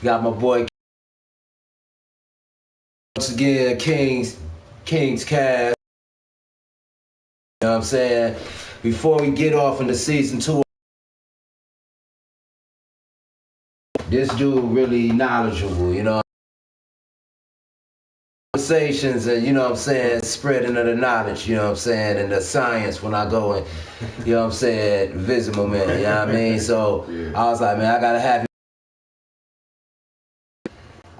Got my boy once again, Kingkast. You know what I'm saying? Before we get off into season 2, this dude really knowledgeable, you know. Conversations and, you know what I'm saying, spreading of the knowledge, you know what I'm saying, and the science when I go and, you know what I'm saying, visit my man, you know what I mean? So I was like, man, I gotta have him.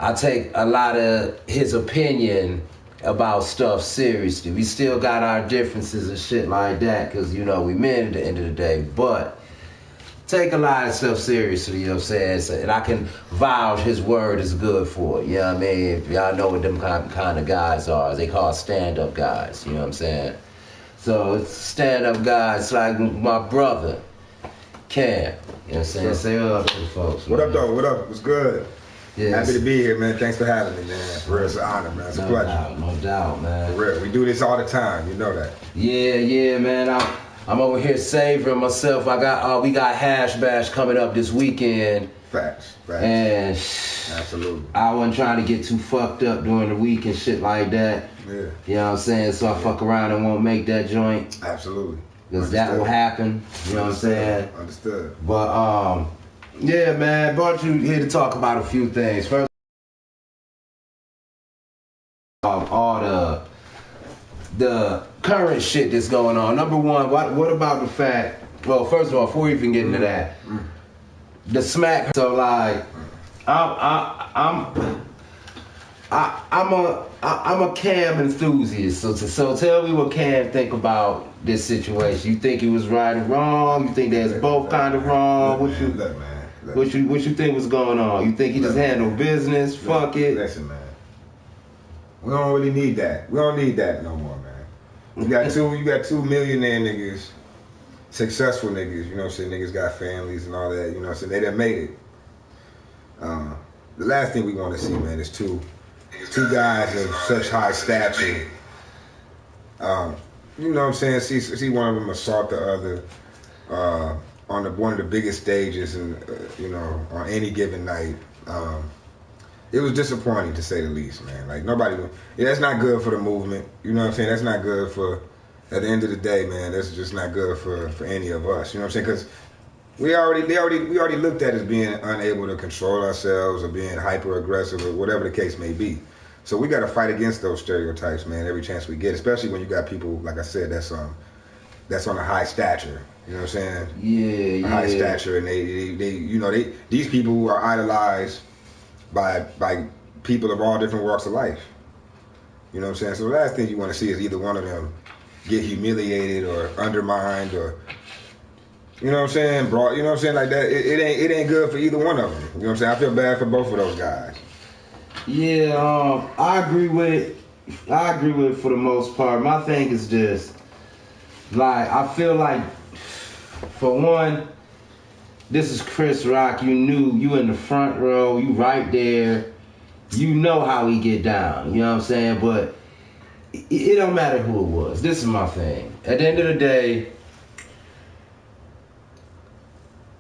I take a lot of his opinion about stuff seriously. We still got our differences and shit like that, because, you know, we men at the end of the day, but take a lot of stuff seriously, you know what I'm saying? So, and I can vouch his word is good for it, you know what I mean? Y'all know what them kind of guys are. They call stand-up guys, you know what I'm saying? So it's stand-up guys like my brother, Cam, you know what I'm saying? Say what up to the folks. What up, though? What up? What's good? Yes. Happy to be here, man. Thanks for having me, man. For real, it's an honor, man. It's a pleasure. No doubt, man. For real. We do this all the time. You know that. Yeah, man. I'm over here savoring myself. We got Hash Bash coming up this weekend. Facts. And absolutely. I wasn't trying to get too fucked up during the week and shit like that. Yeah. You know what I'm saying? So I fuck around and won't make that joint. Absolutely. Because that will happen. You know what I'm saying? Understood. But yeah, man, brought you here to talk about a few things. First, all the current shit that's going on. Number one, what about the fact? Well, first of all, before we even get into that, the smack. So like, I'm a Cam enthusiast. So tell me what Cam think about this situation. You think he was right or wrong? You think there's both kind of wrong? What you think was going on? You think he just handled business? Fuck it. Listen, man. We don't really need that. We don't need that no more, man. You got two millionaire niggas, successful niggas, you know what I'm saying? Niggas got families and all that, you know what I'm saying? They done made it. The last thing we want to see, man, is two guys of such high stature. You know what I'm saying? See one of them assault the other on one of the biggest stages, and you know, on any given night. It was disappointing, to say the least, man. Like, that's not good for the movement. You know what I'm saying? That's not good for, at the end of the day, man, that's just not good for any of us. You know what I'm saying? Because we already looked at as being unable to control ourselves or being hyper aggressive or whatever the case may be. So we got to fight against those stereotypes, man, every chance we get, especially when you got people, like I said, that's on a high stature. You know what I'm saying? Yeah. High stature, and these people are idolized by people of all different walks of life. You know what I'm saying? So the last thing you want to see is either one of them get humiliated or undermined, or, you know what I'm saying, you know what I'm saying, like that. It ain't good for either one of them. You know what I'm saying? I feel bad for both of those guys. Yeah, I agree with it for the most part. My thing is just, like, I feel like, for one, this is Chris Rock. You in the front row, you right there. You know how he get down, you know what I'm saying? But it don't matter who it was. This is my thing. At the end of the day,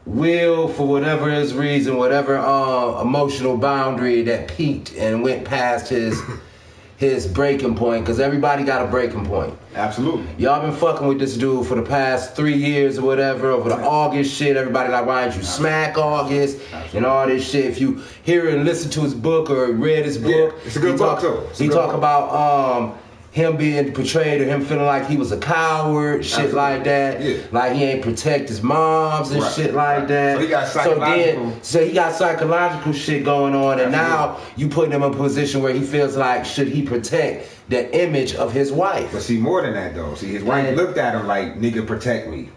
Will, for whatever his reason, whatever emotional boundary that peaked and went past his breaking point, because everybody got a breaking point. Absolutely. Y'all been fucking with this dude for the past 3 years or whatever, over the August shit. Everybody like, why didn't you smack August and all this shit? If you hear and listen to his book or read his book, it's a good book too. He talk about him being portrayed or him feeling like he was a coward, shit like that. Yeah. Like he ain't protect his moms and shit like that. So he got psychological. So he got psychological shit going on, and now you putting him in a position where he feels like, should he protect the image of his wife? But see, more than that though. See, his wife looked at him like, nigga, protect me.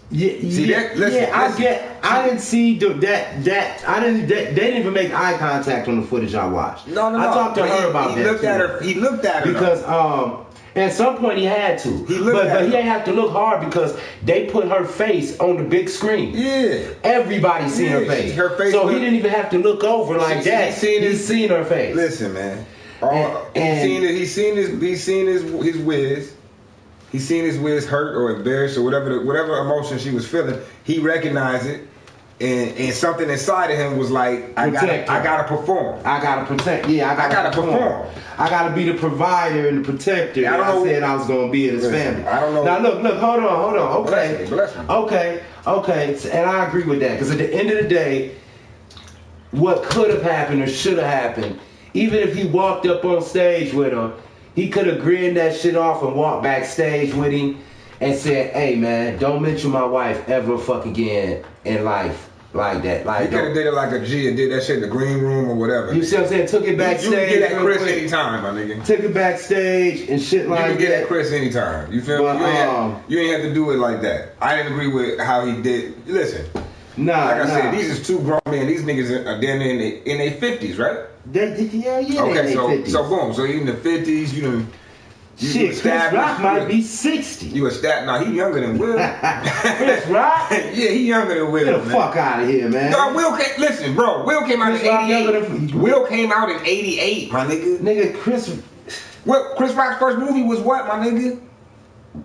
I didn't see that. They didn't even make eye contact on the footage I watched. No. I talked to her about that. He looked at her because at some point he had to. But he didn't have to look hard because they put her face on the big screen. Yeah. Everybody seen her face. So he didn't even have to look over like that. He's seen her face. Listen, man. He's seen his whiz. He's seen his whiz hurt or embarrassed or whatever emotion she was feeling. He recognized it. And something inside of him was like, I gotta perform. I gotta protect. Yeah, I gotta perform. I gotta be the provider and the protector. I don't know. I said I was gonna be in his family. I don't know. Now look, hold on. Okay, bless me. Okay, and I agree with that because at the end of the day, what could have happened or should have happened, even if he walked up on stage with him, he could have grinned that shit off and walked backstage with him and said, "Hey man, don't mention my wife ever fuck again in life." Like that, like he could have did it like a G and did that shit in the green room or whatever. You see what I'm saying? Took it backstage. You can get at Chris anytime, my nigga. Took it backstage and shit like that. You can get at Chris anytime. You feel me? You ain't have to do it like that. I didn't agree with how he did. Listen, like I said, these is two grown men. These niggas are then in their 50s, right? Yeah. Okay, so boom. So you in the 50s, you done. Shit, Chris Rock might be 60. You a stat? Nah, he younger than Will. Chris Rock? Yeah, he younger than Will. Get the fuck out of here, man. No, listen, bro. Will came out in 88. Will came out in 88, my nigga. Nigga, Chris Rock's first movie was what, my nigga?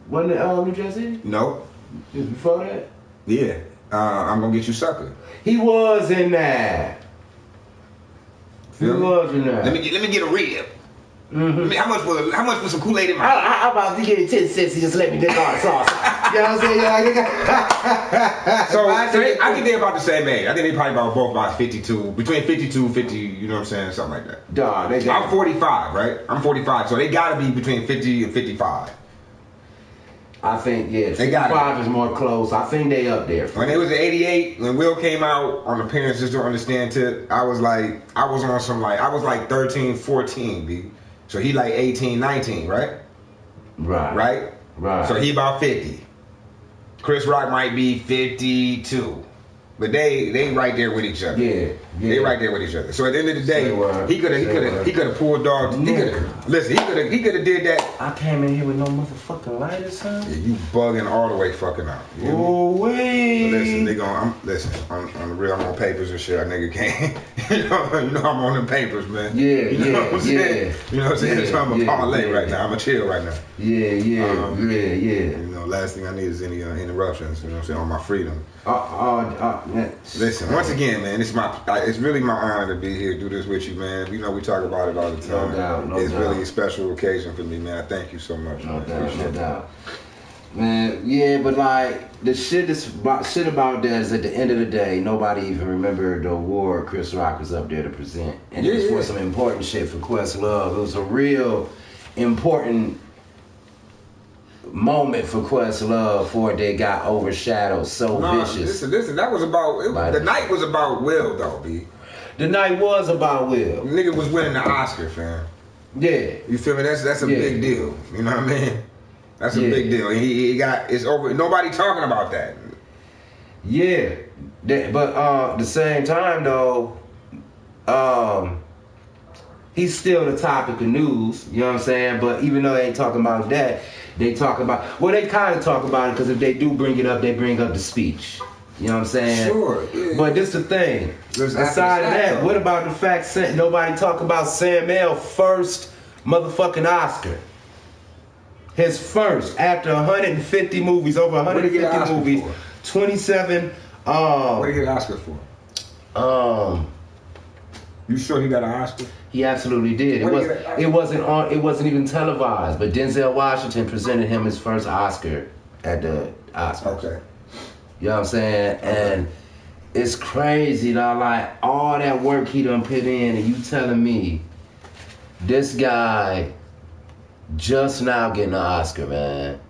Wasn't it New Jersey? No. It was before that? Yeah. I'm gonna get you sucker. He was in that. Let me get a rib. Mm-hmm. How much was some Kool-Aid in my? I'm about to give you 10 cents. You just let me lick all the sauce. You know what I'm saying? So I think they're about the same age. I think they probably both about 52, between 52 and 50. You know what I'm saying? Something like that. Dog, I'm 45, right? I'm 45, so they gotta be between 50 and 55. I think 55 is more close. I think they up there. When it was in 88, when Will came out on the Parents Just Don't Understand tip, I was like 13, 14, B. So he like 18, 19, right? Right. So he about 50. Chris Rock might be 52. But they right there with each other. Yeah. They right there with each other. So at the end of the day, he could have pulled dogs. He could have did that. I came in here with no motherfucking lighter, son. Yeah, you bugging all the way fucking out. Oh wait. Listen, nigga, on the real, I'm on papers and shit. A nigga can't. you know I'm on them papers, man. Yeah. You know what I'm saying? You know what I'm saying? So I'm a parlay right now. I'm a chill right now. Yeah. You know, last thing I need is any interruptions. You know what I'm saying? On my freedom. Listen, once again, man, it's really my honor to be here, do this with you, man. You know, we talk about it all the time. No doubt. It's really a special occasion for me, man. I thank you so much. No doubt. Man, yeah, but like the shit about that is at the end of the day, nobody even remembered the award Chris Rock was up there to present, and it was for some important shit for Questlove. It was a real important moment for Questlove before they got overshadowed vicious. Listen, that was about the night was about Will though, B. The night was about Will. Nigga was winning the Oscar, fam. Yeah. You feel me? That's a big deal. You know what I mean? That's a big deal. And it's over. Nobody talking about that. Yeah. But at the same time though, he's still the topic of news, you know what I'm saying? But even though they ain't talking about that, they talk about, they kind of talk about it because if they do bring it up, they bring up the speech. You know what I'm saying? Sure. Yeah. But this the thing. Aside of that, what about the fact nobody talk about Sam L's first motherfucking Oscar? His first, after 150 movies, over 150 movies, 27. What did he get an Oscar for? You sure he got an Oscar? He absolutely did. It wasn't even televised, but Denzel Washington presented him his first Oscar at the Oscars. Okay. You know what I'm saying? And it's crazy, though, like all that work he done put in, and you telling me this guy just now getting an Oscar, man.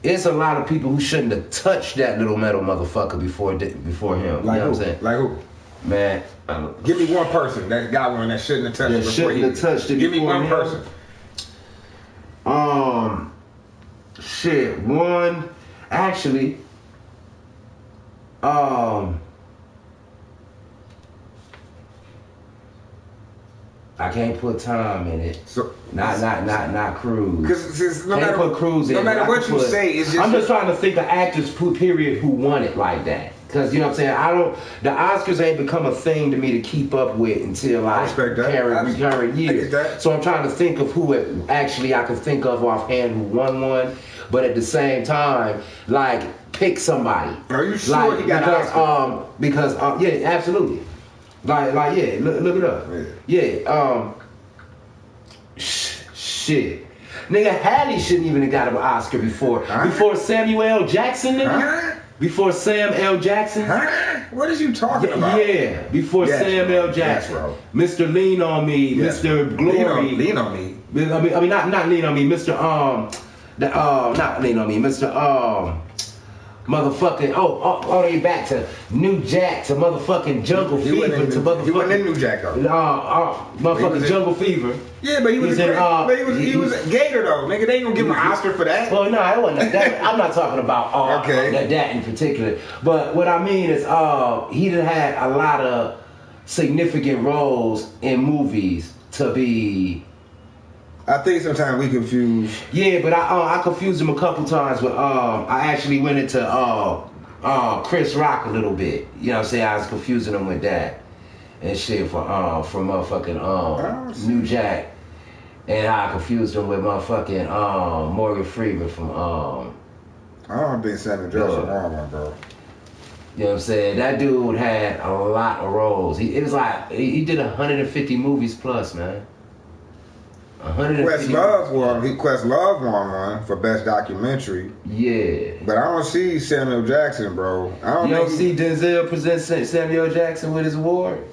It's a lot of people who shouldn't have touched that little metal motherfucker before him. Like you know who? What I'm saying? Like who? Man, give me one person that got one that shouldn't have touched it before he did. Give me one person. One actually. I can't put time in it. So not Cruz. Because can't put Cruz in. No matter what you say, it's just. I'm just trying to think of actors, period, who want it like that. Because, you know what I'm saying, the Oscars ain't become a thing to me to keep up with until current years. So I'm trying to think of who I can think of offhand who won one. But at the same time, like, pick somebody. Are you sure he got an Oscar? Because yeah, absolutely. Like yeah, look it up. Yeah. Shit. Nigga, Hattie shouldn't even have got an Oscar before Samuel L. Jackson, nigga. Before Sam L. Jackson. What is you talking about? Yeah, before Sam L. Jackson. Yes, Mr. Lean on Me, Mr. Glory. Lean on Me. I mean, not Lean on Me, Mr. Not Lean on Me, Mr. Motherfucking all the way back to New Jack to motherfucking Jungle Fever to motherfucking. He wasn't in New Jack though. Motherfucking Jungle Fever. Yeah, but he was he was Gator though. Nigga, they ain't gonna give him an Oscar for that. Well, no, it wasn't that. I'm not talking about that in particular. But what I mean is, he done had a lot of significant roles in movies to be. I think sometimes we confuse. Yeah, but I confused him a couple times. But I actually went into Chris Rock a little bit. You know what I'm saying? I was confusing him with that and shit for motherfucking New Jack, and I confused him with motherfucking Morgan Freeman from I don't think Samuel Jackson wrong one, bro. You know what I'm saying? That dude had a lot of roles. It was like he did 150 movies plus, man. Questlove won one for best documentary. Yeah. But I don't see Samuel Jackson, bro. You don't see Denzel present Samuel Jackson with his award?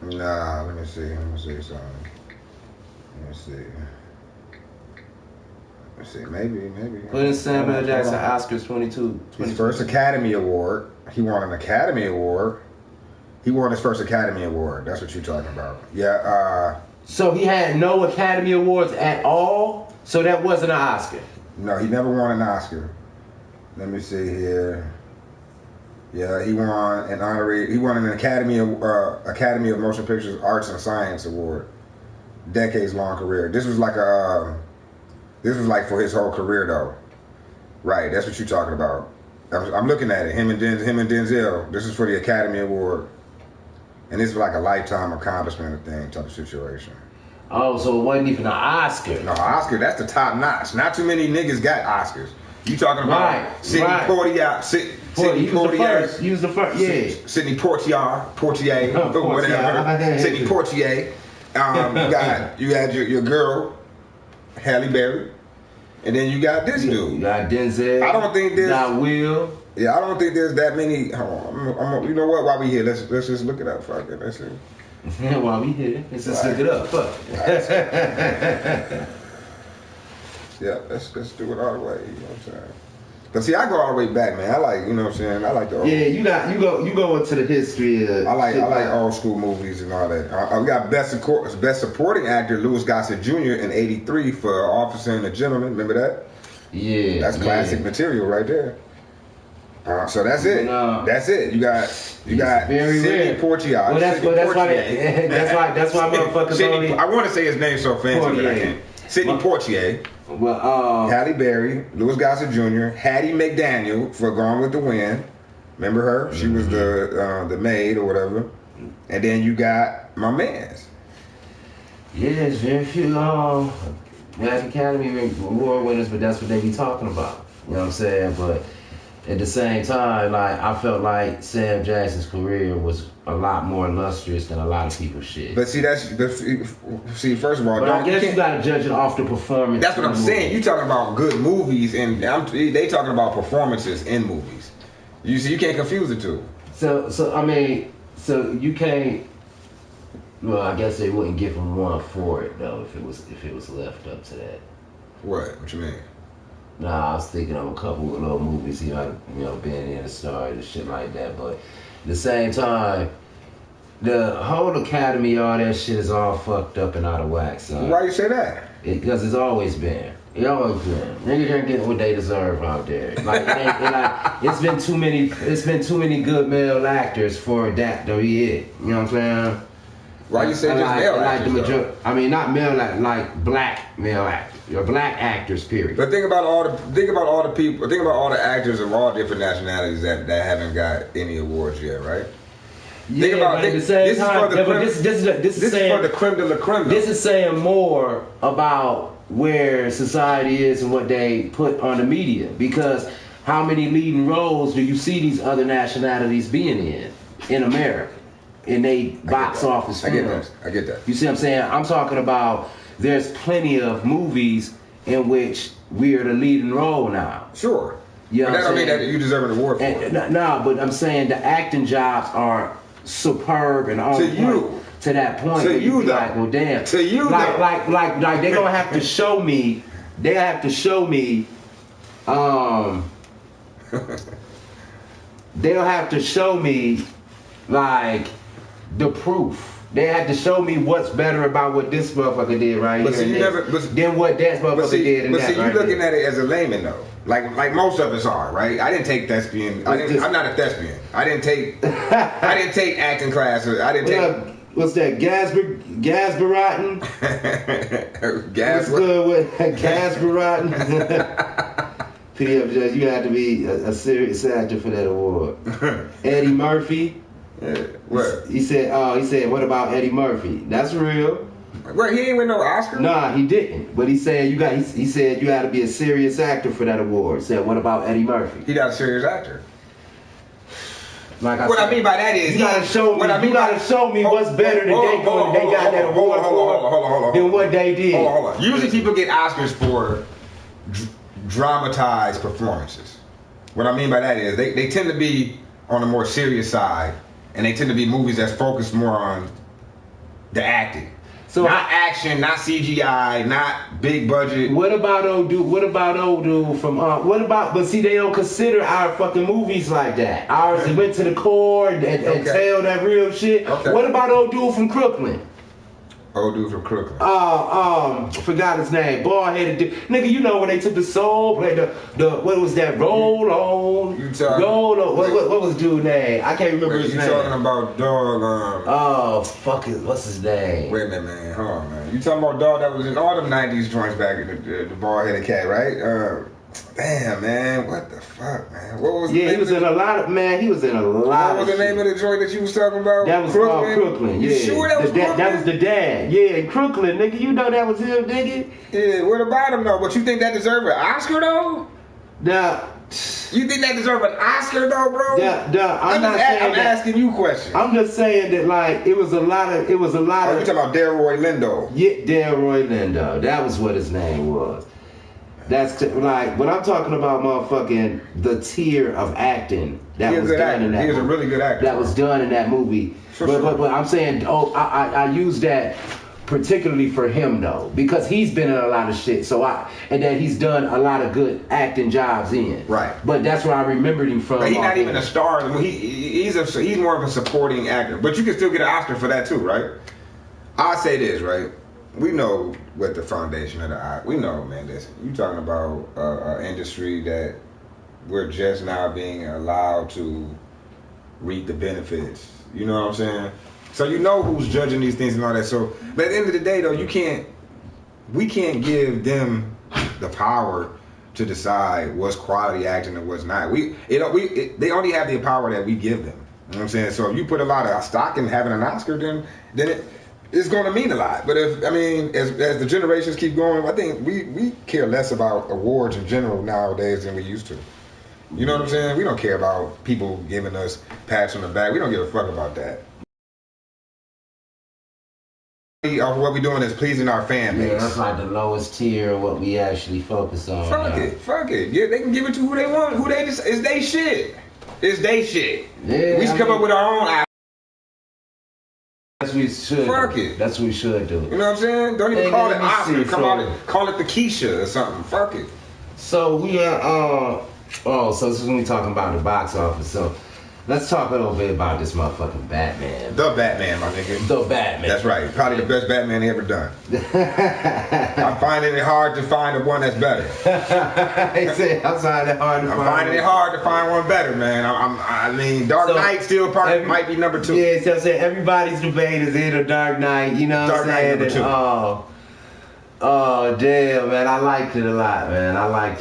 Nah, let me see something. Let's see, maybe. Put in Samuel Jackson Oscars 22. His first Academy Award. He won an Academy Award. He won his first Academy Award. That's what you're talking about. Yeah, So he had no Academy Awards at all? So that wasn't an Oscar? No, he never won an Oscar. Let me see here. Yeah, he won an Academy of Motion Pictures Arts and Science Award. Decades long career. This was like for his whole career though. Right, that's what you're talking about. I'm looking at it. Him and Denzel. This is for the Academy Award. And this was like a lifetime accomplishment thing type of situation. Oh, so it wasn't even an Oscar. No, Oscar, that's the top notch. Not too many niggas got Oscars. You talking about Sidney Poitier, Sidney Poitier. He was the first, yeah. Sidney Poitier, whatever. Sidney Poitier. You had your girl, Halle Berry. And then you got this dude. You got Denzel. I don't think there's. Got Will. Yeah, I don't think there's that many. Hold on, you know what? While we here, let's just look it up. Fuck it, let's see. While we here, let's just look it up. Fuck. Yeah, let's do it all the way. You know what I'm saying? But see, I go all the way back, man. I like, you know what I'm saying? I like the old. Yeah, you go into the history of. I like old school movies and all that. We got best supporting actor Louis Gossett Jr. in '83 for Officer and a Gentleman. Remember that? Yeah. That's classic material right there. So that's it. That's it. You got Sidney Poitier. Well, that's why motherfuckers only. I want to say his name so fancy, but I can't. Sidney Poitier. Well, Halle Berry, Louis Gossett Jr., Hattie McDaniel for Gone with the Wind. Remember her? She was the maid or whatever. And then you got my man's. Yeah, there's very few Black Academy Award winners, but that's what they be talking about. You know what I'm saying? But at the same time, like, I felt like Sam Jackson's career was a lot more illustrious than a lot of people's shit. But see, first of all, but I guess you gotta judge it off the performance. That's what I'm saying. You talking about good movies, and they talking about performances in movies. You see, you can't confuse the two. So I mean, so you can't. Well, I guess they wouldn't give him one for it though if it was left up to that. What you mean? Nah, I was thinking of a couple of little movies he might have been in and starred and shit like that. But at the same time, the whole Academy, all that shit is all fucked up and out of whack. So why you say that? Because it's always been. It always been. Niggas ain't getting what they deserve out there. Like, it's been too many good male actors for that to be it. You know what I'm saying? Why you say just male actors? I mean, not male, like black male actors. Or black actors, period. But think about all the people. Think about all the actors of all different nationalities that haven't got any awards yet, right? Yeah, think about this is for the creme de la creme. This is saying more about where society is and what they put on the media, because how many leading roles do you see these other nationalities being in America? In they box office films. I get that. You see what I'm saying? I'm talking about there's plenty of movies in which we're the leading role now. Sure. You know but that don't mean that you deserve an award for it. No, but I'm saying the acting jobs are superb and on point to that point. To you, though. Like, well, damn. To you, like they're gonna have to show me. They have to show me. They'll have to show me, like, the proof. They had to show me what's better about what this motherfucker did right but here. Than what that motherfucker did in that. But see, you right looking there. at it as a layman though. Like most of us are, right? I didn't take thespian. I'm not a thespian. I didn't take acting classes. I didn't take. What's that? Gasbaratin? Gas. What's good with Gasbaratin? PF Judge, you have to be a serious actor for that award. Eddie Murphy. What? He said, what about Eddie Murphy? That's real. Well, he ain't win no Oscar? Nah, he didn't. But he said he said you had to be a serious actor for that award. He said, what about Eddie Murphy? He not a serious actor. Like I what said, I mean by that is you gotta show me. You gotta show me what's better than they got that award for than what they did. Hold on. Usually people get Oscars for dramatized performances. What I mean by that is they tend to be on the more serious side, and they tend to be movies that's focused more on the acting. So not action, not CGI, not big budget. What about old dude? What about old dude from? But see, they don't consider our fucking movies like that. Ours went to the core and tell that real shit. Okay. What about old dude from Crooklyn? Old dude from Crooklyn. Forgot his name. Bald-headed dude. Nigga, you know when they took the soul, like the what was that? Roll on. Roll on. What was dude's name? I can't remember his name. You talking about dog? Oh fuck it. What's his name? Wait a minute, man. Hold on, man. You talking about dog that was in all them '90s joints back in the bald-headed cat, right? Damn, man, what the fuck, man? What was the name? He was in a lot of He was in a lot. What was the name of the joint that you was talking about? That was Crooklyn. Crooklyn. Yeah. You sure that was Crooklyn? That was the dad. Yeah, Crooklyn, nigga. You know that was him, nigga. Yeah. What about him though? But you think that deserved an Oscar though? Now, you think that deserved an Oscar though, bro? I'm asking you questions. I'm just saying that like it was a lot of. You talking about Delroy Lindo? Yeah, Delroy Lindo. That was what his name was. That's like when I'm talking about motherfucking the tier of acting that was done in that movie. He was a really good actor. That was done in that movie. But I'm saying, I use that particularly for him though, because he's been in a lot of shit. And that he's done a lot of good acting jobs in. Right. But that's where I remembered him from. But he's not even a star. He's more of a supporting actor. But you can still get an Oscar for that too, right? I'll say this, right? We know what the foundation of the art. We know, man. Listen, you talking about an industry that we're just now being allowed to reap the benefits. You know what I'm saying? So you know who's judging these things and all that. So, but at the end of the day, though, we can't give them the power to decide what's quality acting and what's not. They only have the power that we give them. You know what I'm saying? So if you put a lot of stock in having an Oscar, then it's going to mean a lot. But as the generations keep going, I think we care less about awards in general nowadays than we used to. You know what I'm saying? We don't care about people giving us pats on the back. We don't give a fuck about that. What we're doing is pleasing our fan base. Yeah, that's like the lowest tier of what we actually focus on. Fuck it. Yeah, they can give it to who they want. It's they shit. It's they shit. Yeah, we should come up with our own. That's what we should. Fuck it. That's what we should do. You know what I'm saying? Don't even call it Oscar. Call it the Keisha or something. Fuck it. So we are. So this is when we talking about the box office. So let's talk a little bit about this motherfucking Batman. The Batman, my nigga. The Batman. That's right. Probably the best Batman they ever done. I'm finding it hard to find the one that's better. I'm finding it hard to find one better, man. I mean, Dark Knight still might be number 2. Yeah, so I'm saying everybody's debate is either Dark Knight, you know what I'm saying? Dark Knight number 2. Oh damn, man! I liked it a lot, man. I ain't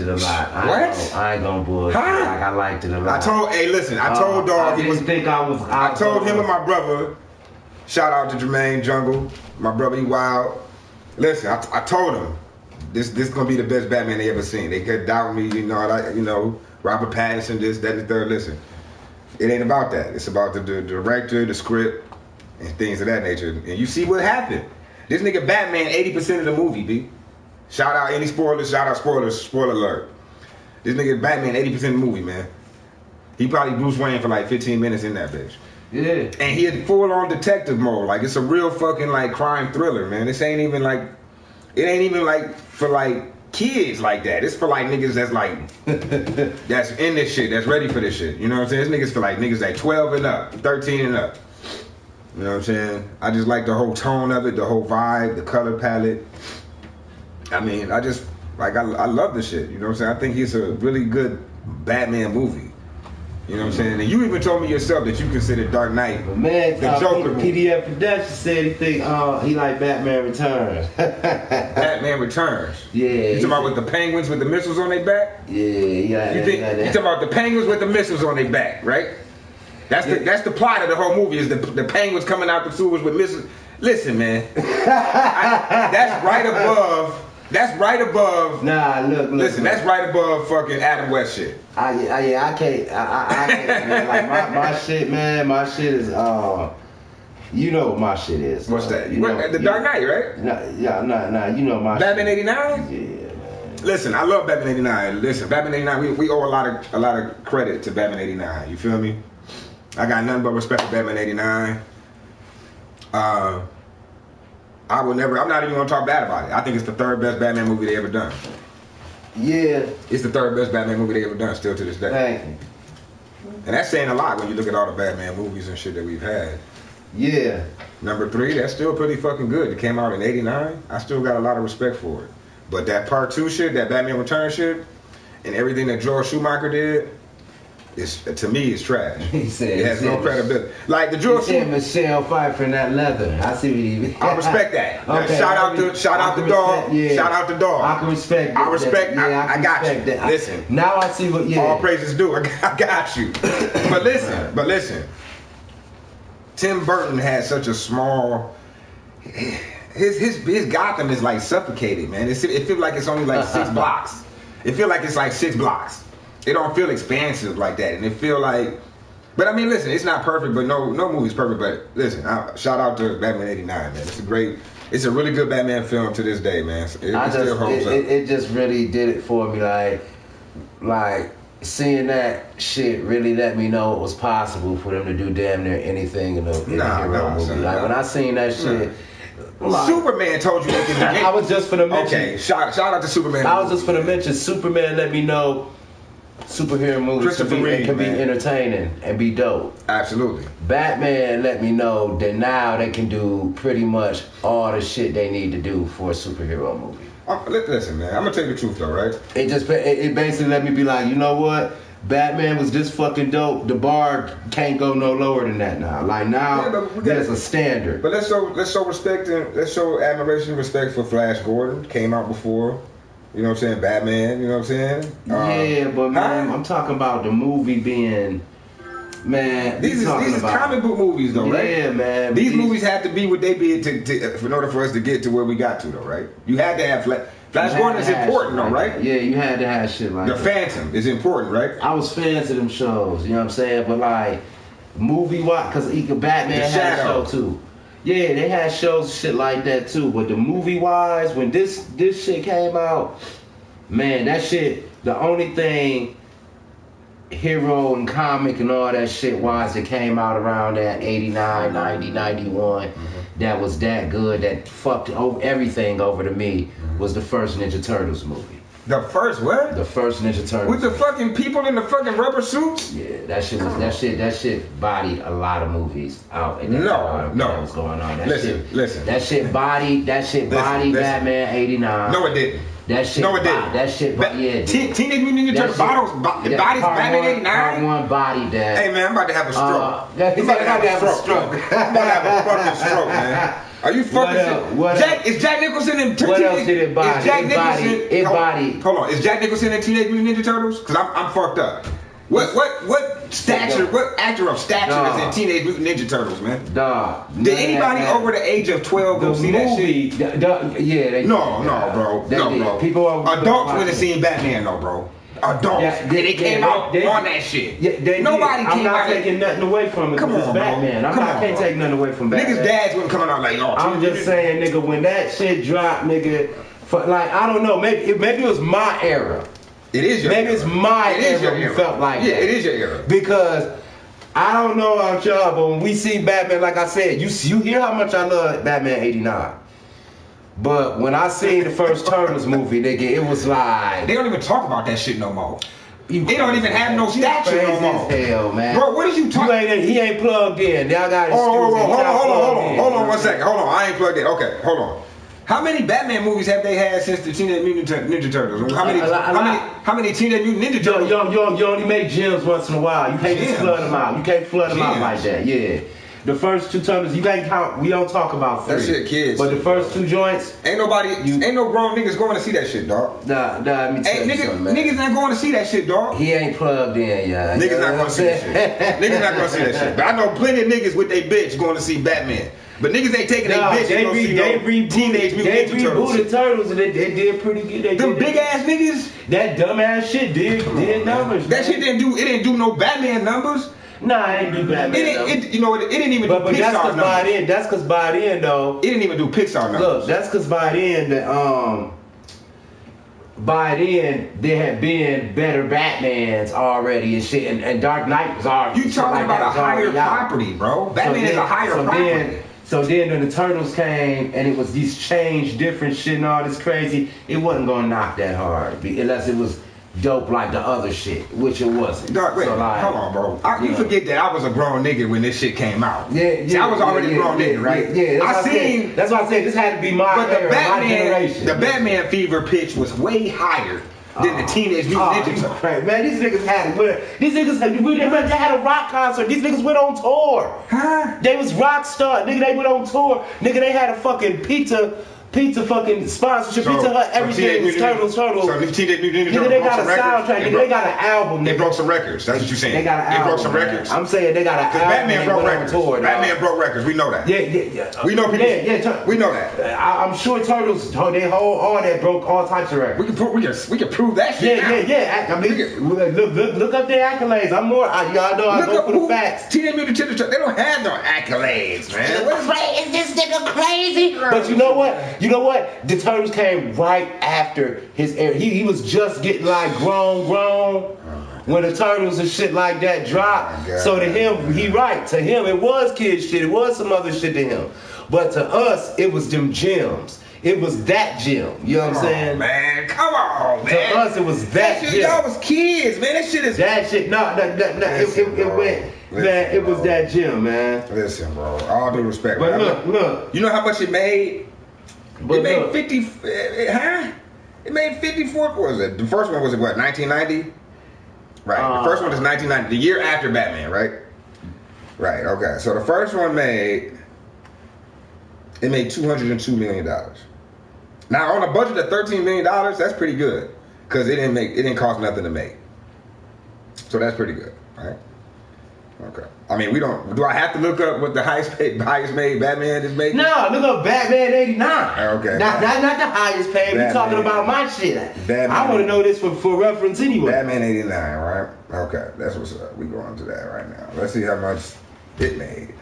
gonna bullshit. Huh? Like, I liked it a lot. I told Dog. I told him and my brother. Shout out to Jermaine Jungle, my brother. He wild. Listen, I told him this gonna be the best Batman they ever seen. They kept doubting me, Robert Pattinson, this, that, and the third. Listen, it ain't about that. It's about the director, the script, and things of that nature. And you see what happened. This nigga Batman, 80% of the movie, B. Shout out any spoilers, spoiler alert. This nigga Batman, 80% of the movie, man. He probably Bruce Wayne for like 15 minutes in that bitch. Yeah. And he had full on detective mode. Like, it's a real fucking like crime thriller, man. This ain't even like, it ain't even like for like kids like that. It's for like niggas that's like, that's in this shit, that's ready for this shit. You know what I'm saying? This niggas for like niggas like 12 and up, 13 and up. You know what I'm saying? I just like the whole tone of it, the whole vibe, the color palette. I mean, I just, like, I love this shit. You know what I'm saying? I think it's a really good Batman movie. You know what I'm saying? And you even told me yourself that you consider Dark Knight but man, the Joker movie. PDF Production said he think he like Batman Returns. Batman Returns. Yeah. You talking about with the penguins with the missiles on their back? Yeah. You talking about the penguins with the missiles on their back, right? That's the plot of the whole movie is the penguins coming out the sewers with missiles. Listen, man, that's right above. That's right above. Nah, look. Listen, that's right above fucking Adam West shit. I can't, man. Like my shit, man. My shit is, you know what my shit is. What's that? You know, the Dark Knight, right? Nah. You know my Batman shit. '89. Yeah, man. Listen, I love Batman '89. Listen, Batman '89. We owe a lot of credit to Batman '89. You feel me? I got nothing but respect for Batman '89. I'm not even gonna talk bad about it. I think it's the third best Batman movie they ever done. Yeah. It's the third best Batman movie they ever done, still to this day. Thank you. And that's saying a lot when you look at all the Batman movies and shit that we've had. Yeah. Number 3, that's still pretty fucking good. It came out in '89. I still got a lot of respect for it. But that part 2 shit, that Batman Returns shit, and everything that Joel Schumacher did, to me, it's trash. He said it has no credibility. Like the Joel Schumacher. Michelle Pfeiffer in that leather. I see what you mean. I respect that. Okay, Shout out the dog. Yeah. Shout out the dog. I can respect that. I respect. Yeah, I got you. that. Listen. Now I see what. Yeah. All praises due. I got you. But listen. Tim Burton had such a small. His Gotham is like suffocated, man. It feels like it's only like 6 blocks. It feels like it's like 6 blocks. It don't feel expansive like that, and it feel like. But I mean, listen, it's not perfect, but no movie's perfect. But listen, shout out to Batman '89, man. It's a really good Batman film to this day, man. It still holds up. It just really did it for me, like seeing that shit really let me know it was possible for them to do damn near anything in a hero movie. Son, like when I seen that shit. Like, Superman told you they could do it. I was just for the mention. Okay, shout out to Superman. I was just for the mention. Superman let me know superhero movies can be entertaining and be dope. Absolutely. Batman let me know that now they can do pretty much all the shit they need to do for a superhero movie. Listen, man, I'm gonna tell you the truth though, right? It basically let me be like, you know what? Batman was this fucking dope. The bar can't go no lower than that now. Like now, there's a standard. But let's show respect and let's show admiration and respect for Flash Gordon. Came out before. You know what I'm saying? Batman, you know what I'm saying? Yeah, but man, I'm talking about the movie being, man. These is comic book movies though, right? Yeah, man. These movies have to be what they be in order for us to get to where we got to though, right? You had to have Flash Gordon is important though, right? Yeah, you had to have shit like that. The Phantom is important, right? I was fans of them shows, you know what I'm saying? But like, movie-wise, because Batman had a show too. Yeah, they had shows and shit like that too. But the movie-wise, when this shit came out, man, that shit, the only thing hero and comic and all that shit wise that came out around that 89, 90, 91, that was that good, that fucked everything over to me, was the first Ninja Turtles movie. The first what? The first Ninja Turtles. With the fucking people in the fucking rubber suits? Yeah, that shit bodied a lot of movies out. No. What was going on? Listen. That shit bodied Batman '89. No, it didn't. That shit. No, it didn't. That shit. Yeah. Teenage Mutant Ninja Turtles bodies Batman '89. Part 1 bodied that. Hey man, I'm about to have a stroke. I'm about to have a stroke. I'm about to have a fucking stroke, man. Are you fucking Is Jack Nicholson in What else did it body? Is Jack Nicholson? Hold on. Is Jack Nicholson in Teenage Mutant Ninja Turtles? Because I'm fucked up. What stature? What actor of stature is in Teenage Mutant Ninja Turtles, man? Did anybody over the age of 12 go see that shit? Yeah. No, bro. People adults would have seen Batman, though, bro. adults. Yeah, and they came out on that shit. Yeah, Nobody I'm came not out. taking nothing away from it. Come It's on, Batman. bro. I can't take nothing away from Batman. Niggas' dads wasn't coming out like, oh. I'm just saying, nigga, when that shit dropped, nigga, like, I don't know, maybe it was my era. It is your Maybe era. it's my era who felt like that. Yeah, it is your era. Because I don't know about y'all, but when we see Batman, like I said, you hear how much I love Batman 89. But when I seen the first Turtles movie, nigga, it was like... They don't even talk about that shit no more. They don't even have no statue no more. Hell, man. Bro, what is you talking? He ain't plugged in. Y'all got hold on 1 second. Hold on, I ain't plugged in. Okay, hold on. How many Batman movies have they had since the Teenage Mutant Ninja Turtles? How many Teenage Mutant Ninja Turtles? You only make gems once in a while. You can't just flood them out. You can't flood them out like that. Yeah. The first two Turtles, you can't count. We don't talk about three. That shit, kids. But the first two joints, ain't no grown niggas going to see that shit, dog. Nah. Let me tell you something, man. Niggas ain't going to see that shit, dog. He ain't plugged in, y'all. Niggas not going to see that shit. Niggas not going to see that shit. But I know plenty of niggas with they bitch going to see Batman. But niggas ain't taking their bitch. They Teenage Mutant Ninja Turtles. They rebooted Turtles and they did pretty good. Them big ass niggas. That dumb ass shit did numbers. That shit didn't do no Batman numbers. Nah, it didn't do Batman. It didn't even do Pixar numbers. That's because by then though. It didn't even do Pixar numbers. Look, that's because by then there had been better Batmans already and shit, and Dark Knight was already. You talking about a higher property, bro? Batman is a higher property. So then when the Turtles came and it was these change, different shit and all this crazy, it wasn't gonna knock that hard unless it was dope like the other shit, which it wasn't. Dog, wait, so like, hold on, bro. You forget that I was a grown nigga when this shit came out. I was already a grown nigga, right? Yeah, that's why I said this had to be my era, my generation. The Batman fever pitch was way higher than the Teenage Mutant Ninja Turtles. Man, these niggas had a rock concert. These niggas went on tour. Huh? They was rock star. Nigga, they went on tour. Nigga, they had a fucking pizza fucking sponsorship. Pizza Hut, everything was Turtles. So Teenage Mutant Ninja Turtles they got a soundtrack. Nigga, they got an album. They broke some records. That's what you're saying. They got an album. They broke some records. I'm saying they got an album. Batman broke records. Batman broke records. We know that. Yeah. We know people. We know that. I'm sure Turtles, they all that broke all types of records. We can prove that shit. Yeah. I mean, look up their accolades. I'm more. Y'all know I go for the facts. Teenage Mutant Ninja Turtles. They don't have no accolades, man. Is this nigga crazy? But you know what? The Turtles came right after his era. He was just getting like grown when the Turtles and shit like that dropped. So to him, to him it was kid shit. It was some other shit to him. But to us, it was them gems. It was that gem. You know what I'm saying? Man, come on, man. To us, it was that gem. Y'all was kids, man. That shit is... That shit, no. It went... Man, it was that gem, man. Listen, bro. All due respect. But look. You know how much it made? It made 50... It made 54... What was it? The first one was, what, 1990? Right. The first one is 1990. The year after Batman, right? Right, okay. So the first one made... It made $202 million. Now, on a budget of $13 million, that's pretty good. Because it didn't cost nothing to make. So that's pretty good, right? Okay. I mean, do I have to look up what the highest made Batman is making? No, look up Batman 89. Okay. Not the highest paid. We talking about my shit. I want to know this for reference anyway. Batman 89, right? Okay, that's what's up. We going to that right now. Let's see how much it made.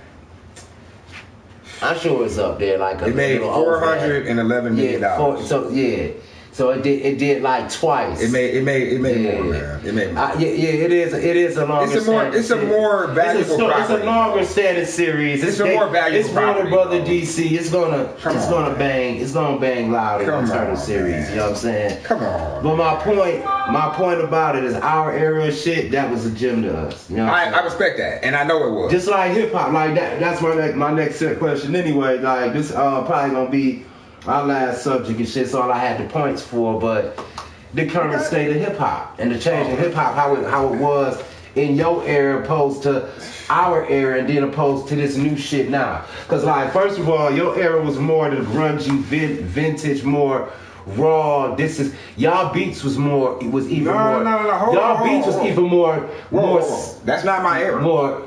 I'm sure it's up there like it made $411 million. So it did like twice. It made more, man. It made more. It is a longer. It's a more valuable property. It's a longer standing series. It's a more valuable property. It's Warner Brother DC. It's gonna bang loud in the Turtle series. Man. You know what I'm saying? Come on. But my point about it is our era shit. That was a gem to us. You know I respect that, and I know it was. Just like hip hop, like that. That's my next question anyway. Like this, probably gonna be our last subject and shit, so all I had the points for, but the current state of hip hop and the change in hip hop, how it was in your era opposed to our era, and then opposed to this new shit now. Cause like first of all, your era was more the grungy, vintage, more raw. This is y'all beats was more. It was even more. No. Y'all beats was even more. That's not my era.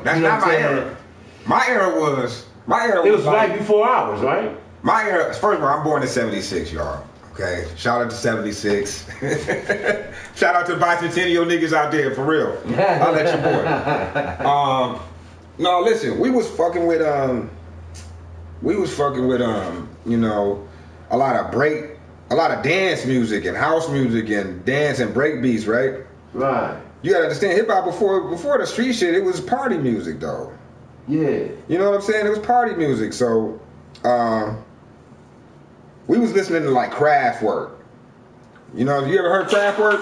That's not my era. My era was. It was right before ours, right? My era, first of all, I'm born in 76, y'all. Okay, shout out to 76. Shout out to bicentennial niggas out there, for real. I'll let you boy. No, listen, we was fucking with you know, a lot of dance music and house music and dance and break beats, right? Right. You gotta understand, hip hop before the street shit, it was party music though. Yeah. You know what I'm saying? It was party music. So we was listening to like Kraftwerk. You know, have you ever heard Kraftwerk?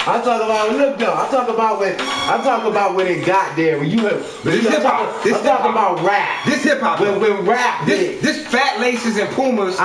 I'm talking about, look though, I'm talking about when it got there. When you have, This hip hop. I'm talking about rap. This hip hop. When rap hit. This fat laces and Pumas.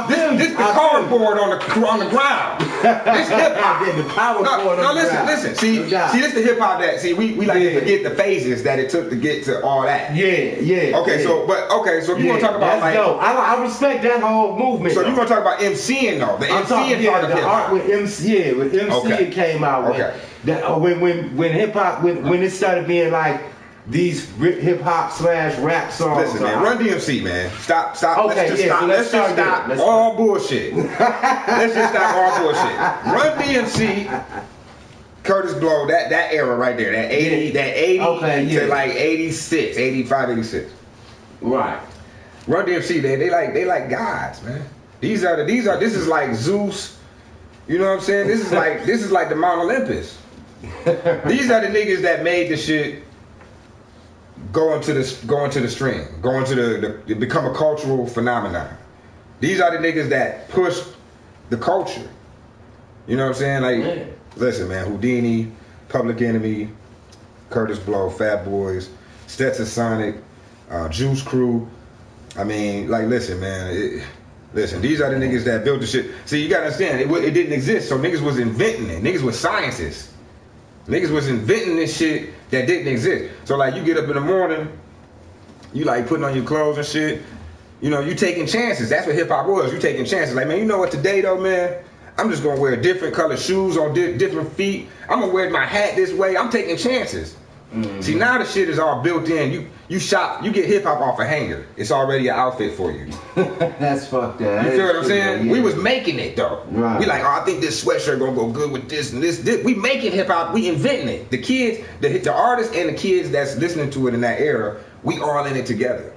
This the cardboard on the ground. This hip hop. The power chord on the ground. Listen. See, this the hip hop that we like to forget the phases that it took to get to all that. Yeah. Okay, so if you want to talk about like, dope. I respect that whole movement. So you want to talk about MCing though? The MCing part of hip hop. With MC came out. When hip hop when it started being like these hip hop / rap songs. Listen, man, Run DMC, man. Stop. Okay, Let's just stop all bullshit. Let's just stop all bullshit. Run DMC, Curtis Blow, that era right there, that 80 to like 86, 85, 86. Right. Run DMC, they like gods, man. This is like Zeus. You know what I'm saying? This is like the Mount Olympus. These are the niggas that made the shit go into the stream, become a cultural phenomenon. These are the niggas that pushed the culture. You know what I'm saying? Like, listen, man, Houdini, Public Enemy, Curtis Blow, Fat Boys, Stetson Sonic, Juice Crew. I mean, like, listen, man. Listen, these are the niggas that built the shit. See, you gotta understand, it didn't exist, so niggas was inventing it. Niggas was scientists. Niggas was inventing this shit that didn't exist. So, like, you get up in the morning, you, like, putting on your clothes and shit. You know, you taking chances. That's what hip-hop was. You taking chances. Like, man, you know what, today, though, man? I'm just gonna wear different color shoes on different feet. I'm gonna wear my hat this way. I'm taking chances. Mm-hmm. See, now the shit is all built in. You shop, you get hip hop off a hanger. It's already an outfit for you. That's fucked up. You feel what I'm saying? Yeah. We was making it though. Right. We like, oh, I think this sweatshirt gonna go good with this and this. We making hip hop. We inventing it. The kids, the artists and the kids that's listening to it in that era, we all in it together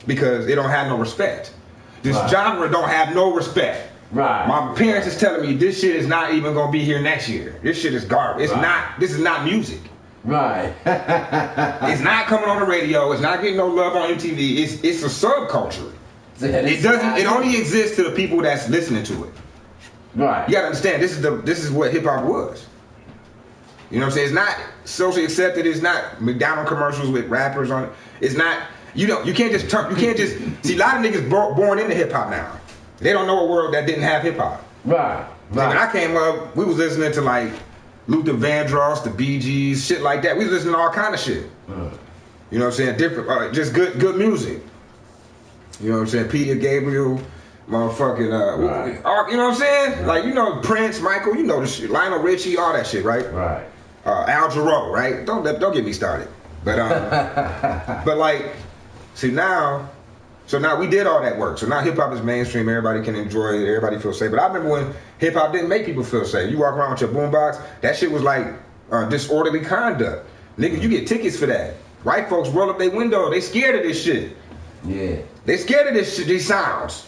because it don't have no respect. This genre don't have no respect. Right. My parents is telling me this shit is not even gonna be here next year. This shit is garbage. It's not. This is not music. Right. It's not coming on the radio. It's not getting no love on MTV. It's a subculture. It doesn't. It only exists to the people that's listening to it. Right. You gotta understand. This is what hip hop was. You know what I'm saying? It's not socially accepted. It's not McDonald's commercials with rappers on it. It's not. You can't just see. A lot of niggas born into hip hop now. They don't know a world that didn't have hip hop. Right. When I came up, we was listening to like Luther Vandross, the Bee Gees, shit like that. We was listening to all kind of shit. You know what I'm saying? Different, just good music. You know what I'm saying? Peter Gabriel, motherfucking, you know what I'm saying? Right. Like, you know, Prince, Michael, you know the shit. Lionel Richie, all that shit, right? Right. Al Jarreau, right? Don't get me started. But but like, see now. So now we did all that work. So now hip hop is mainstream. Everybody can enjoy it. Everybody feels safe. But I remember when hip hop didn't make people feel safe. You walk around with your boombox. That shit was like disorderly conduct. Nigga, you get tickets for that. White folks roll up their window. They scared of this shit. Yeah. They scared of this shit. These sounds.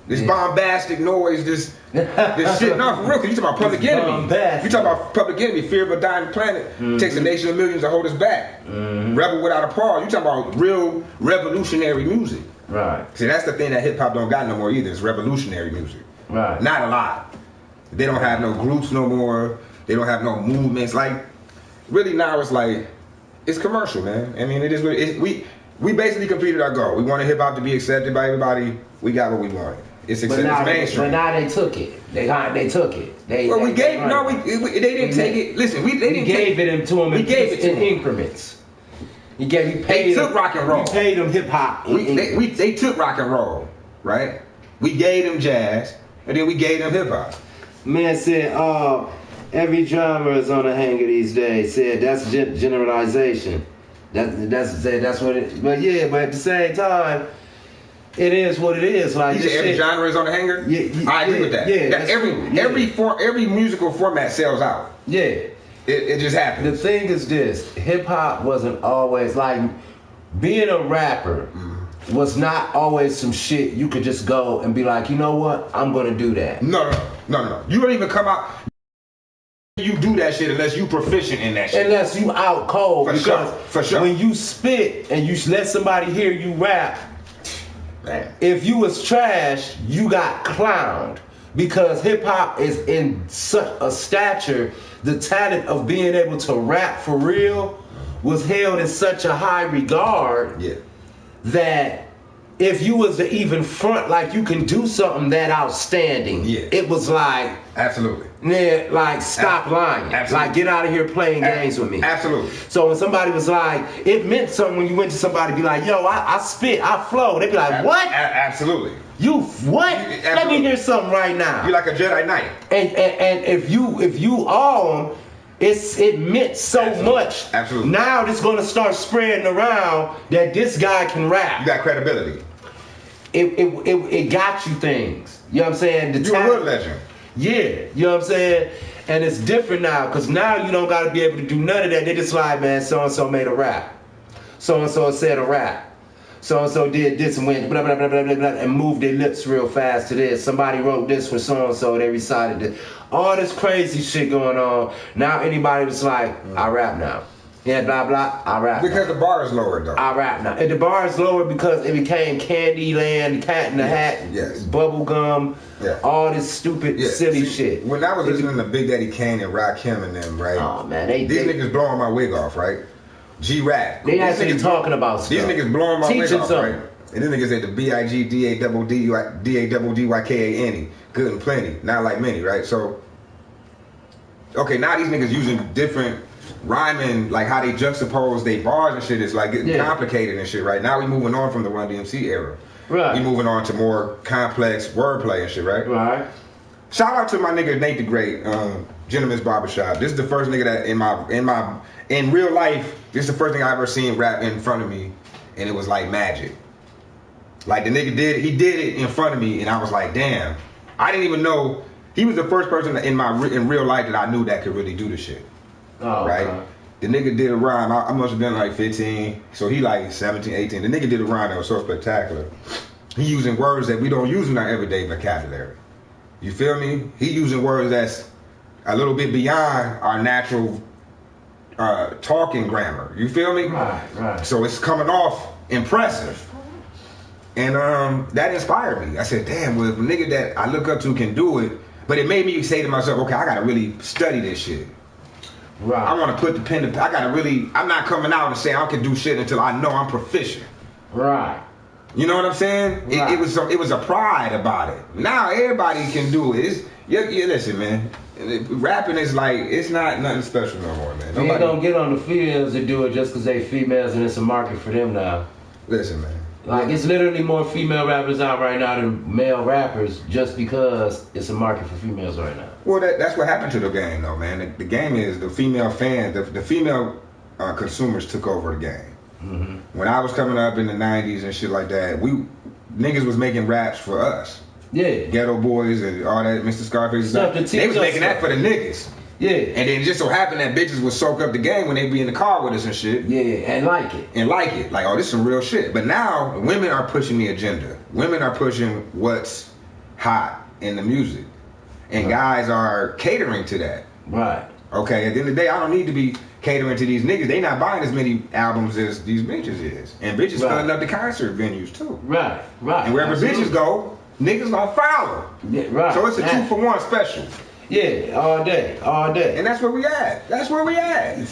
This bombastic noise. This shit. No, for real. Cause you talking about Public Enemy. You talking about Public Enemy. Fear of a Dying Planet. Takes a nation of millions to hold us back. Rebel Without a Pause. You talking about real revolutionary music. Right. See, that's the thing that hip hop don't got no more either. It's revolutionary music. Right. Not a lot. They don't have no groups no more. They don't have no movements. Like, really now it's like, it's commercial, man. I mean, it is what it is. We basically completed our goal. We wanted hip hop to be accepted by everybody. We got what we wanted. It's accepted. It's mainstream. But now they took it. They took it. They didn't take it. Listen, we gave it to them. We gave it in increments. They took rock and roll. We paid them hip hop. They took rock and roll, right? We gave them jazz, and then we gave them hip hop. Man said, every genre is on a hanger these days. Said that's generalization. That's what it. But yeah, but at the same time, it is what it is. Like you said every genre is on the hanger. Yeah, I agree with that. Yeah, every musical format sells out. Yeah, it just happens. The thing is this: hip hop wasn't always like being a rapper. Was not always some shit you could just go and be like, you know what, I'm gonna do that. No. You don't even come out. You do that shit unless you proficient in that shit. Unless you out cold. For sure. When you spit and you let somebody hear you rap, man. If you was trash, you got clowned. Because hip hop is in such a stature, the talent of being able to rap for real was held in such a high regard. Yeah. That if you was to even front like you can do something that outstanding, it was like absolutely, yeah, like stop lying, absolutely. Like get out of here playing games with me, absolutely. So when somebody was like, it meant something when you went to somebody be like, yo, I spit, I flow, they'd be like, what? Absolutely. You what? Let me hear something right now. You like a Jedi Knight, and if you own. It meant so much. Absolutely. Now it's going to start spreading around that this guy can rap. You got credibility. It got you things. You know what I'm saying? You're a hood legend. Yeah. You know what I'm saying? And it's different now because now you don't got to be able to do none of that. They just like, man, so-and-so made a rap. So-and-so said a rap. So-and-so did this and went blah, blah, blah, blah, blah, blah, and moved their lips real fast to this. Somebody wrote this for so-and-so. They recited it. All this crazy shit going on. Now anybody was like, I rap now. Yeah, blah, blah, I rap because now. The bar is lower, though. I rap now. And the bar is lower because it became Candyland, Cat in the Hat, Bubblegum, all this stupid, silly shit. When I was listening to Big Daddy Kane and Rakim and them, right? Oh, man. These niggas blowing my wig off, right? G-Rap. They actually talking about stuff. These niggas blowing my wig off, something. right? And then niggas at the BIGDADDYKANE. Good and plenty. Not like many, right? So, okay, now these niggas using different rhyming, like how they juxtapose their bars and shit. It's like getting complicated and shit, right? Now we moving on from the Run DMC era. Right. We moving on to more complex wordplay and shit, right? Right. Shout out to my nigga Nate the Great, Gentleman's Barbershop. This is the first nigga that in real life, this is the first thing I ever seen rap in front of me, and it was like magic. Like the nigga did it in front of me, and I was like, damn. I didn't even know he was the first person in real life that I knew that could really do the shit. Oh, right? okay. The nigga did a rhyme. I must have been like 15, so he like 17, 18. The nigga did a rhyme that was so spectacular. He using words that we don't use in our everyday vocabulary. You feel me? He using words that's a little bit beyond our natural talking grammar. You feel me? Right. So it's coming off impressive. And that inspired me. I said, damn, well, if a nigga that I look up to can do it, but it made me say to myself, okay, I gotta really study this shit. Right. I want to put the pen to, I'm not coming out and saying I can do shit until I know I'm proficient. Right. You know what I'm saying? Right. It was a pride about it. Now everybody can do it. Listen, man. Rapping is like, it's not nothing special no more, man. Nobody don't get on the fields to do it just because they females and it's a market for them now. Listen, man. Like, it's literally more female rappers out right now than male rappers just because it's a market for females right now. Well, that's what happened to the game, though, man. The game is the female fans, the female consumers took over the game. Mm-hmm. When I was coming up in the 90s and shit like that, niggas was making raps for us. Yeah. Ghetto Boys and all that, Mr. Scarface. They was making that for the niggas. Yeah. And then it just so happened that bitches would soak up the game when they be in the car with us and shit. Yeah, and like it. Like, oh, this is some real shit. But now, women are pushing the agenda. Women are pushing what's hot in the music. And guys are catering to that. Right. Okay, at the end of the day, I don't need to be catering to these niggas. They not buying as many albums as these bitches is. And bitches filling up the concert venues, too. Right. And wherever bitches go, niggas gonna follow. Yeah, right. So it's a 2-for-1 special. Yeah, all day. And that's where we at. That's where we at with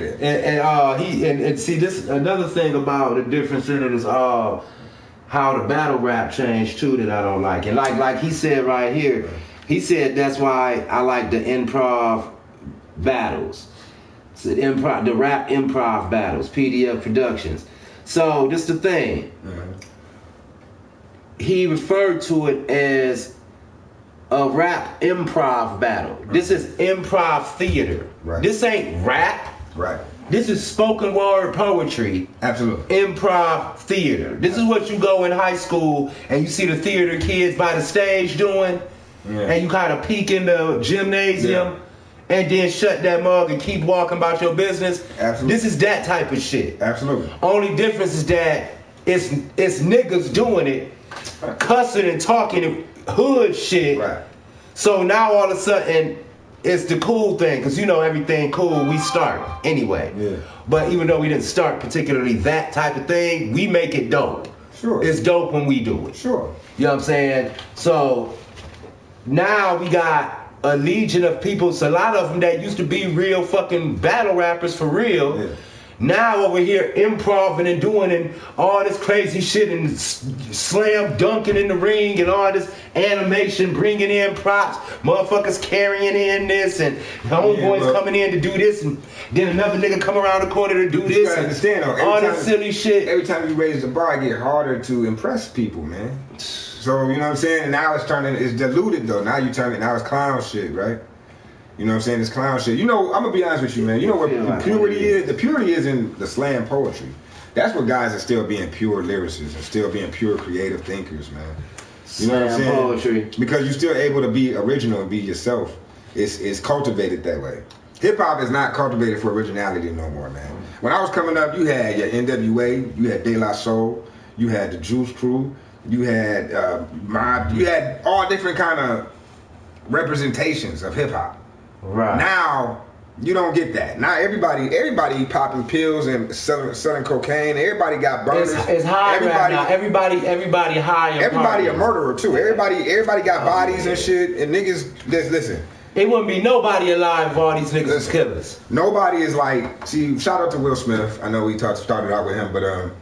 it. And see, this another thing about the difference in it is how the battle rap changed too that I don't like. And like he said right here, he said that's why I like the improv battles. So the rap improv battles, PDF Productions. So this the thing. Mm-hmm. He referred to it as a rap improv battle. This is improv theater. Right. This ain't rap. Right. This is spoken word poetry. Absolutely. Improv theater. This is what you go in high school and you see the theater kids by the stage doing, and you kind of peek in the gymnasium and then shut that mug and keep walking about your business. Absolutely. This is that type of shit. Absolutely. Only difference is that it's niggas doing it, cussing and talking hood shit. Right. So now all of a sudden, it's the cool thing, because you know everything cool, we start anyway. Yeah. But even though we didn't start particularly that type of thing, we make it dope. Sure. It's dope when we do it. Sure. You know what I'm saying? So now we got a legion of people, so a lot of them that used to be real fucking battle rappers for real. Yeah. Now over here improving and doing and all this crazy shit and slam dunking in the ring and all this animation, bringing in props, motherfuckers carrying in this and homeboys coming in to do this and then another nigga come around the corner to do this. You gotta understand though, all this silly shit. Every time you raise the bar, it get harder to impress people, man. So you know what I'm saying? And now it's diluted though. Now it's clown shit, right? You know what I'm saying? It's clown shit. You know, I'm gonna be honest with you, man. You know what the purity is? The purity is in the slam poetry. That's what guys are still being pure lyricists and still being pure creative thinkers, man. You know what I'm saying? Poetry. Because you're still able to be original and be yourself. It's cultivated that way. Hip hop is not cultivated for originality no more, man. When I was coming up, you had your NWA, you had De La Soul, you had the Juice Crew, you had Mob, you had all different kind of representations of hip hop. Right. Now you don't get that. Now everybody popping pills and selling cocaine. Everybody got burners. It's high right now. Everybody high. Everybody a murderer too. Everybody got bodies and shit. And niggas, listen. It wouldn't be nobody alive if all these niggas was killers. Nobody is like. See, shout out to Will Smith. I know we started out with him, but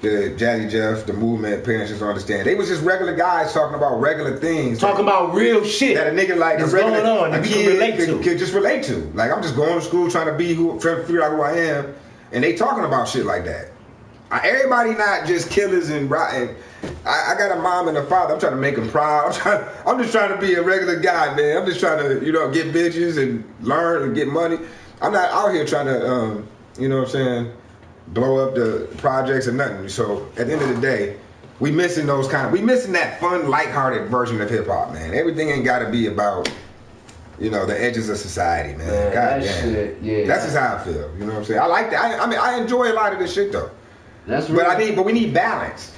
the Jazzy Jeff, the movement, parents just don't understand. They was just regular guys talking about regular things. Talking about real shit. That a nigga like that's regular, going on. A That kid can relate to. Could just relate to. Like I'm just going to school trying to figure out who I am, and they talking about shit like that. Everybody not just killers and rotten. I got a mom and a father. I'm trying to make them proud. I'm just trying to be a regular guy, man. I'm just trying to get bitches and learn and get money. I'm not out here trying to you know what I'm saying, blow up the projects or nothing. So at the end of the day, we missing that fun, lighthearted version of hip hop, man. Everything ain't got to be about, the edges of society, man. God damn. Shit, yeah. That's just how I feel. You know what I'm saying? I like that. I mean, I enjoy a lot of this shit though. That's real. But we need balance.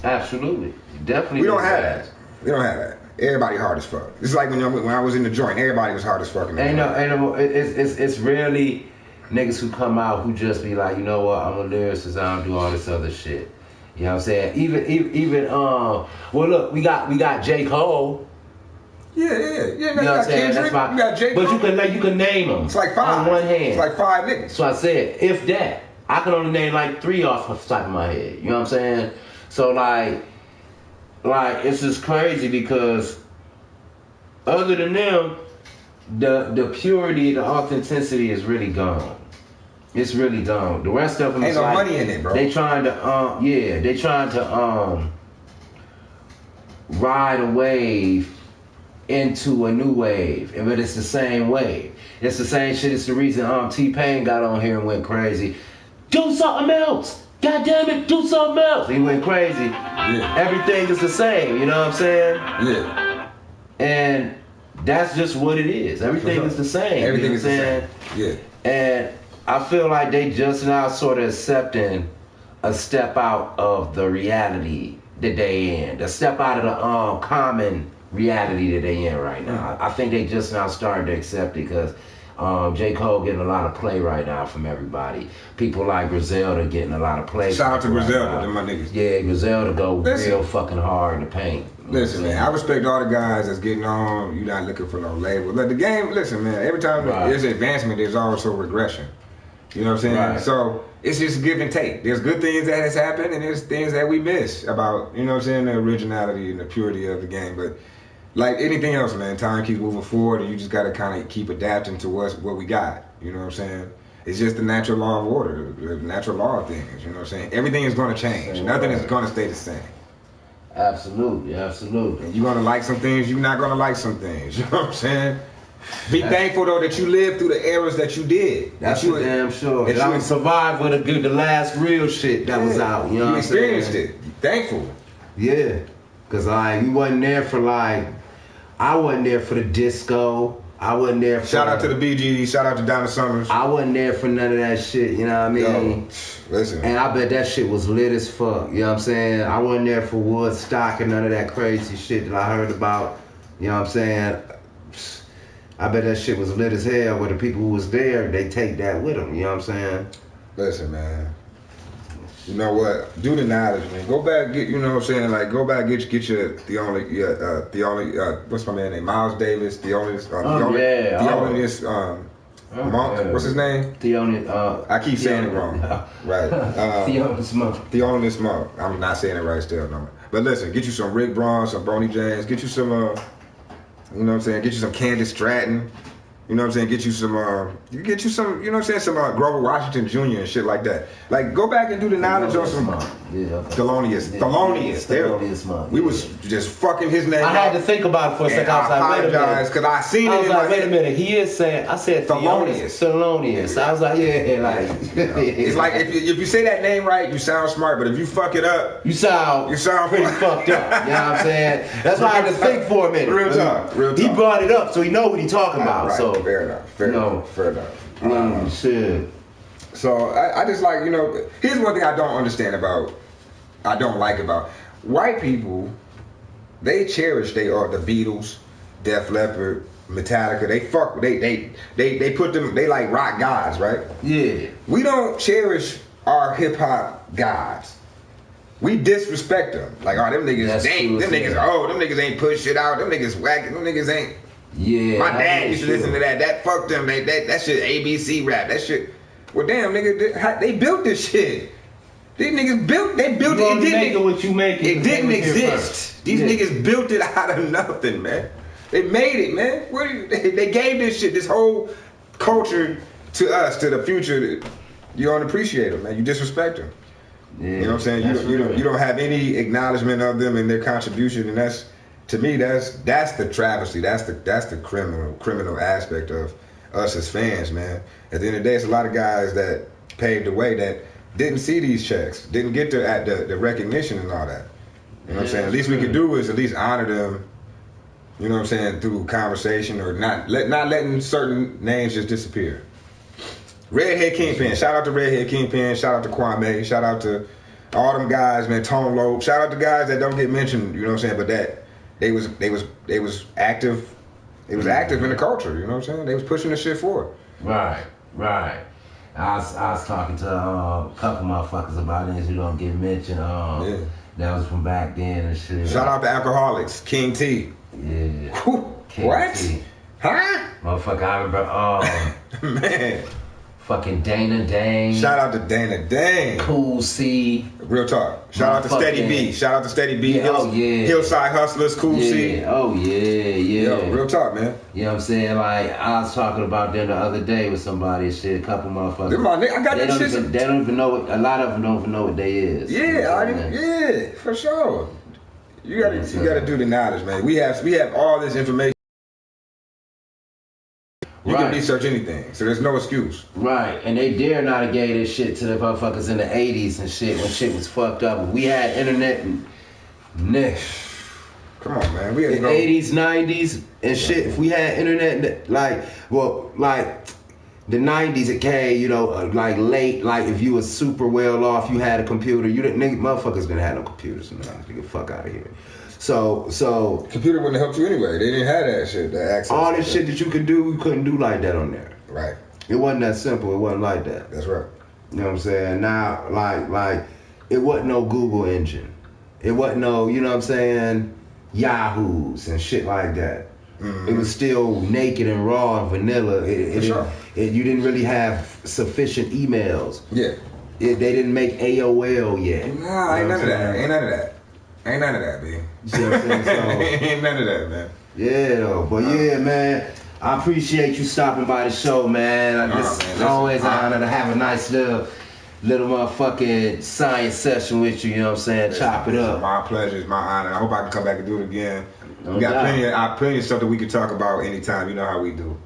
Absolutely, definitely. We don't have that. We don't have that. Everybody hard as fuck. It's like when I was in the joint, everybody was hard as fuck. It's rarely niggas who come out who just be like, you know what, I'm a lyricist, I don't do all this other shit. You know what I'm saying? Even well look, we got J. Cole. Yeah. You know what I'm saying? Kendrick, you got J. Cole. But you can name them. It's like five. On one hand. It's like five niggas. So I said, if that, I can only name like 3 off the top of my head. You know what I'm saying? So like it's just crazy because other than them, the purity, the authenticity is really gone. It's really gone. The rest of them ain't is no like, money in it, bro. They trying to ride a wave into a new wave, but it's the same wave. It's the same shit. It's the reason T-Pain got on here and went crazy. Do something else. God damn it, do something else. He went crazy. Yeah. Everything is the same. You know what I'm saying? Yeah. And that's just what it is. Everything is the same. Everything is the same. Yeah. And I feel like they just now sort of accepting a step out of the reality that they in. A step out of the common reality that they in right now. I think they just now started to accept it because J. Cole getting a lot of play right now from everybody. People like Griselda getting a lot of play. Shout out to Griselda, them my niggas. Yeah, Griselda go real fucking hard in the paint. Listen, man, I respect all the guys that's getting on. You're not looking for no label. Like the game, listen, man, every time there's advancement, there's also regression. You know what I'm saying? Right. So it's just give and take. There's good things that has happened, and there's things that we miss about, you know what I'm saying, the originality and the purity of the game. But like anything else, man, time keeps moving forward, and you just got to kind of keep adapting to what we got. You know what I'm saying? It's just the natural law of order, the natural law of things. You know what I'm saying? Everything is going to change. Nothing is going to stay the same. Absolutely. And you're going to like some things, you're not going to like some things. You know what I'm saying? Be thankful though that you lived through the eras that you did. That's that you, for damn sure. That I you survived with the last real shit that was out. You know what I'm saying? You experienced it. Thankful. Yeah. Cause we wasn't there for I wasn't there for the disco. I wasn't there for Shout out to the BGs, shout out to Donna Summers. I wasn't there for none of that shit, you know what I mean? Yo, listen. And I bet that shit was lit as fuck, you know what I'm saying? I wasn't there for Woodstock and none of that crazy shit that I heard about, you know what I'm saying? I bet that shit was lit as hell, but the people who was there, they take that with them, you know what I'm saying? Listen, man. You know what? Do the knowledge, man. Go back, get you know what I'm saying. Like, go back, get your the only what's my man name? Miles Davis, the only monk. What's his name? I keep saying it wrong. Right. Theonis Monk. Theonis Monk. I'm not saying it right still, no. But listen, get you some Rick Braun, some Boney James. Get you some you know what I'm saying. Get you some Candace Stratton. You know what I'm saying? Get you some, you know what I'm saying? Some Grover Washington Jr. and shit like that. Like, go back and do the knowledge on some Thelonious. We was just fucking his name. I had to think about it for a second. I apologize because I seen it in my head. Wait a minute. He is saying, I said Thelonious. I was like, It's like, if you say that name right, you sound smart, but if you fuck it up, you sound pretty fucked up. You know what I'm saying? That's why I had to think for a minute. Real talk. He brought it up, so he know what he's talking about. Right. So fair enough. Shit. So I just like, you know, here's one thing I don't like about white people. They cherish the Beatles, Def Leppard, Metallica. They put them, they like rock gods, right? Yeah. We don't cherish our hip hop gods. We disrespect them. Like, oh, them niggas them niggas ain't push shit out. Them niggas whack. Them niggas ain't. Yeah. My dad used to listen to that. That fucked them. That shit ABC rap. That shit. Well, damn, nigga, they built this shit. These niggas built it. It didn't exist. These niggas built it out of nothing, man. They made it, man. They gave this shit, this whole culture to us, to the future. You don't appreciate them, man. You disrespect them. Yeah, you know what I'm saying? You don't have any acknowledgement of them and their contribution, and that's, to me, that's the travesty. That's the criminal aspect of us as fans, man. At the end of the day, it's a lot of guys that paved the way that didn't see these checks, didn't get the recognition and all that. You know what I'm saying? At least we could do is at least honor them. You know what I'm saying? Through conversation, or not letting certain names just disappear. Redhead Kingpin. Shout out to Redhead Kingpin. Shout out to Kwame. Shout out to all them guys, man. Tone Loc. Shout out to guys that don't get mentioned. You know what I'm saying? But that they was active. It was active in the culture. You know what I'm saying? They was pushing the shit forward. Right. I was talking to a couple motherfuckers about it who don't get mentioned. That was from back then and shit. Shout out to Alcoholics. King T. Yeah. King what? T. Huh? Motherfucker, I remember. Man. Fucking Dana Dane. Shout out to Dana Dane. Cool C. Real talk. Shout out to Steady B. Shout out to Steady B. Hillside Hustlers. Cool C. Oh yeah. Yo, real talk, man. You know what I'm saying? Like, I was talking about them the other day with somebody and shit. A couple motherfuckers. I got that shit. They don't even know what. A lot of them don't even know what they is. Yeah, for sure. You gotta do the knowledge, man. We have all this information. You can research anything, so there's no excuse. Right, and they dare not have gave this shit to the motherfuckers in the 80s and shit when shit was fucked up. We had internet and come on, man. We had in the 80s, 90s and shit. If we had internet, like the 90s, it came, you know, like late. Like if you was super well off, you had a computer. Motherfuckers didn't have no computers. Get the fuck out of here. So computer wouldn't have helped you anyway. They didn't have that shit, that access. All this shit that you could do, you couldn't do like that on there. Right. It wasn't that simple. It wasn't like that. That's right. You know what I'm saying? Now, like it wasn't no Google engine. It wasn't no, you know what I'm saying, Yahoos and shit like that. Mm-hmm. It was still naked and raw and vanilla. You didn't really have sufficient emails. Yeah. They didn't make AOL yet. Nah, ain't none of that. Ain't none of that, B. You see what I'm saying? So, ain't none of that, man. Yeah, though. But yeah, man, I appreciate you stopping by the show, man. It's always an honor to have a nice little little motherfucking science session with you. You know what I'm saying? Chop it up. It's my pleasure. It's my honor. I hope I can come back and do it again. No We got doubt. plenty of stuff that we can talk about anytime. You know how we do.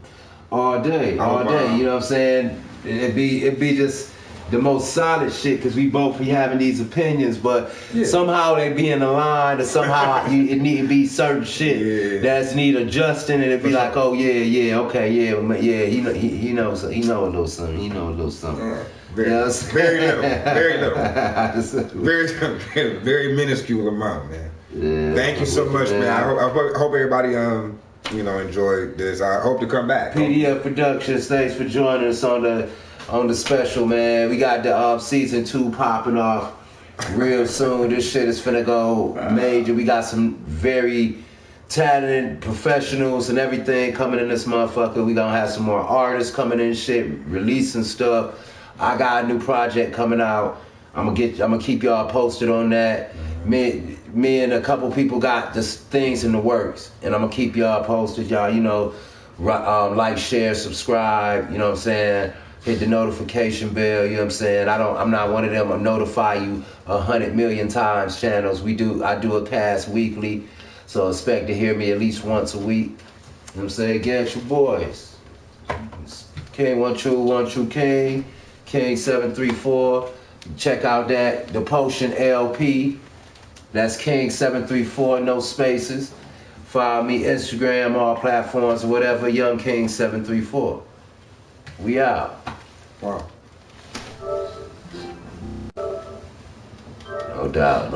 All day. You know what I'm saying? It'd be just the most solid shit because we both be having these opinions, but somehow they be in the line, or somehow it need to be certain shit that's need adjusting, and it'd be like, oh okay, he knows a little something. He knows a little something. Very little, very minuscule amount, man. Yeah, thank you so much, man. I hope everybody enjoyed this. I hope to come back. PDF Productions, thanks for joining us on the special, man. We got the season 2 popping off real soon. This shit is finna go major. We got some very talented professionals and everything coming in this motherfucker. We gonna have some more artists coming in, shit, releasing stuff. I got a new project coming out. I'm gonna keep y'all posted on that. Me and a couple people got just things in the works, and I'm gonna keep y'all posted. Y'all, like, share, subscribe. You know what I'm saying? Hit the notification bell. You know what I'm saying? I'm not one of them. I notify you 100 million times channels. I do a cast weekly, so expect to hear me at least once a week. You know what I'm saying? Get your boys. King 1 King. King 734. Check out the Potion LP. That's King 734, no spaces. Follow me Instagram, all platforms, whatever. Young King 734. We out. Wow. No doubt.